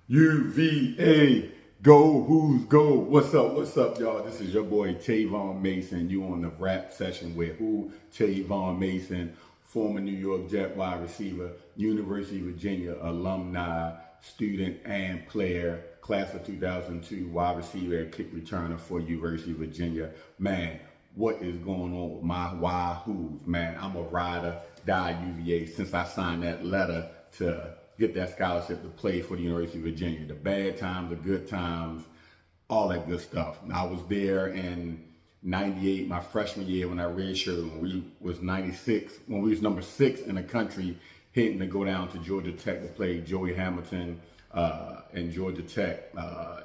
UVA, go, who's go? What's up, y'all? This is your boy Tavon Mason. You on the rap session with who? Tavon Mason, former New York Jet wide receiver, University of Virginia alumni, student and player, class of 2002, wide receiver and kick returner for University of Virginia. Man, what is going on with my Wahoos? Man, I'm a rider, die UVA since I signed that letter to get that scholarship to play for the University of Virginia. The bad times, the good times, all that good stuff. I was there in 98, my freshman year when I redshirted, when we was 96, when we was number 6 in the country, hitting to go down to Georgia Tech to play Joey Hamilton and Georgia Tech.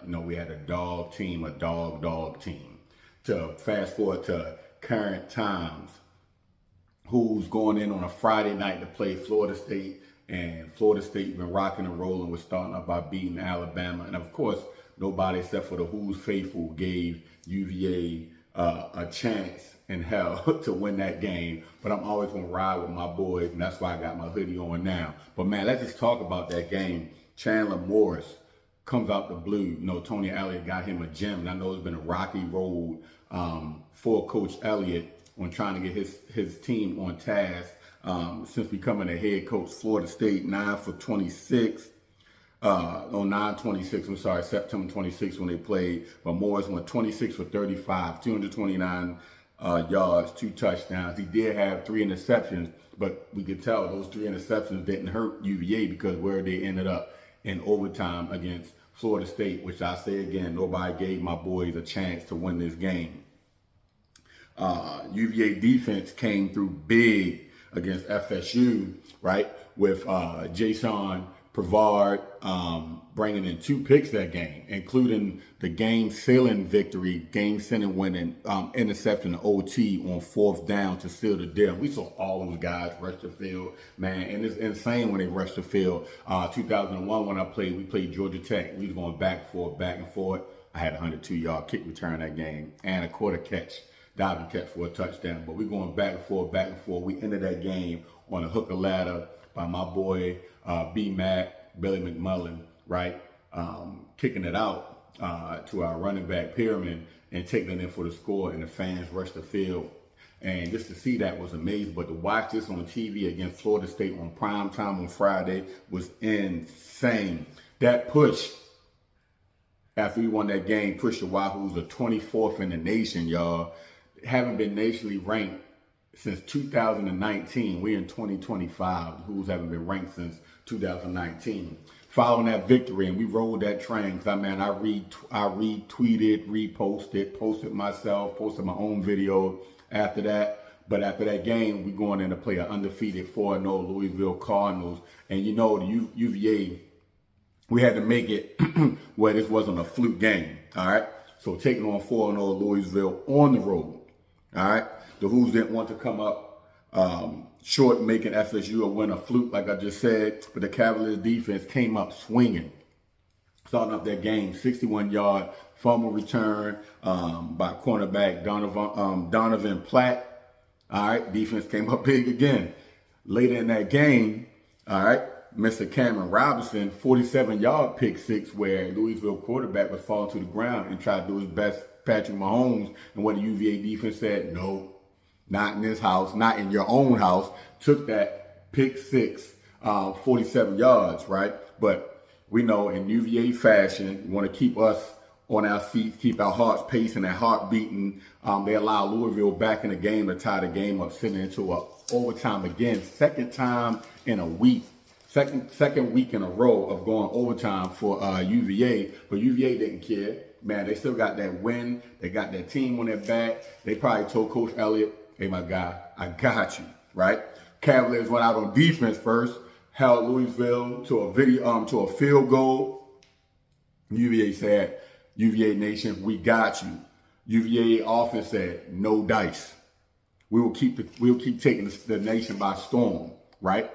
We had a dog team, a dog team. To fast forward to current times, who's going in on a Friday night to play Florida State, and Florida State been rocking and rolling with starting up by beating Alabama. And of course, nobody except for the Who's faithful gave UVA a chance in hell to win that game. But I'm always going to ride with my boys, and that's why I got my hoodie on now. But man, let's just talk about that game. Chandler Morris comes out the blue. Tony Elliott got him a gem. And I know it's been a rocky road for Coach Elliott on trying to get his team on task. Since becoming a head coach, Florida State 9-for-26, on 9-26, I'm sorry, September 26 when they played. But Morris went 26-for-35, 229 yards, 2 touchdowns. He did have 3 interceptions, but we could tell those 3 interceptions didn't hurt UVA because where they ended up in overtime against Florida State, which I say again, nobody gave my boys a chance to win this game. UVA defense came through big against FSU, right? With Jason Pavard bringing in 2 picks that game, including the game-sealing victory, game-sealing winning interception OT on 4th down to seal the deal. We saw all those guys rush the field, man, and it's insane when they rush the field. 2001 when we played Georgia Tech. We was going back and forth. I had a 102-yard kick return that game and a quarter catch. Diving catch for a touchdown, but we're going back and forth. We ended that game on a hooker ladder by my boy B-Mac, Billy McMullen, right? Kicking it out to our running back Pyramid and taking it in for the score, and the fans rushed the field. And just to see that was amazing, but to watch this on TV against Florida State on prime time on Friday was insane. That push, after we won that game, pushed the Wahoos to 24th in the nation, y'all. Haven't been nationally ranked since 2019. We're in 2025. The Who's haven't been ranked since 2019. Following that victory, and we rolled that train. I retweeted, reposted, posted myself, posted my own video after that. But after that game, we going in to play an undefeated 4-0 Louisville Cardinals. And the UVA, we had to make it where this wasn't a fluke game. All right. So taking on 4-0 Louisville on the road. All right, the Who's didn't want to come up short, making FSU a win, a fluke, like I just said. But the Cavaliers defense came up swinging, starting up that game. 61-yard fumble return by cornerback Donovan Platt. All right, defense came up big again. Later in that game, all right, Mr. Cameron Robinson, 47-yard pick six, where Louisville quarterback was falling to the ground and tried to do his best, Patrick Mahomes, and what the UVA defense said, no, not in this house, not in your own house. Took that pick six, 47 yards, right? But we know in UVA fashion, you want to keep us on our feet, keep our hearts pacing and heart beating. They allow Louisville back in the game to tie the game up, sending into a overtime again. Second time in a week. Second week in a row of going overtime for UVA, but UVA didn't care. Man, they still got that win. They got their team on their back. They probably told Coach Elliott, hey, my guy, I got you, right? Cavaliers went out on defense first, held Louisville to a field goal. UVA said, UVA Nation, we got you. UVA offense said, no dice. We'll keep taking the nation by storm, right?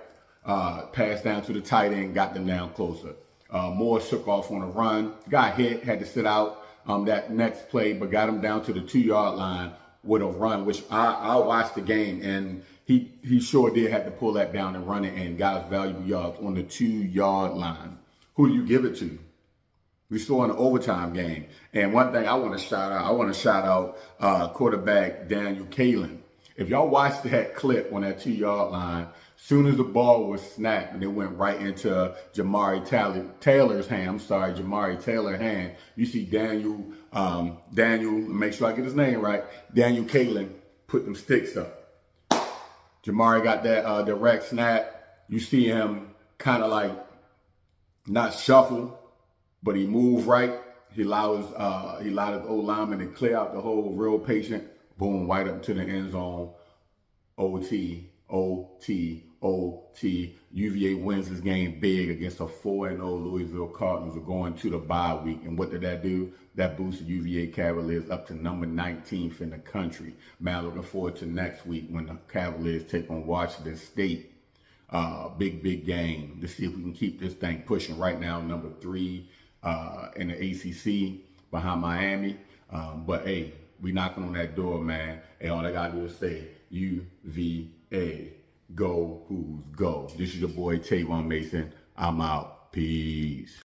Passed down to the tight end, got them down closer. Moore shook off on a run, got hit, had to sit out that next play, but got him down to the 2-yard line with a run, which I watched the game, and he sure did have to pull that down and run it and got his valuable yards on the 2-yard line. Who do you give it to? We saw in the overtime game. And one thing I want to shout out, quarterback Daniel Kalen. If y'all watched that clip on that 2-yard line, soon as the ball was snapped and it went right into Taylor's hand, you see Daniel, make sure I get his name right, Daniel Kalen put them sticks up. Jamari got that direct snap. You see him kind of like not shuffle, but he moved right. He allowed his old lineman to clear out the hole real patient. Boom, right up to the end zone. OT. UVA wins this game big against a 4-0 Louisville Cardinals. Are going to the bye week. And what did that do? That boosted UVA Cavaliers up to number 19th in the country. Man, looking forward to next week when the Cavaliers take on Washington State. Big game to see if we can keep this thing pushing. Right now, number 3 in the ACC behind Miami. But hey, we knocking on that door, man. And all I gotta do is say, UVA, go Hoos go. This is your boy Tavon Mason. I'm out. Peace.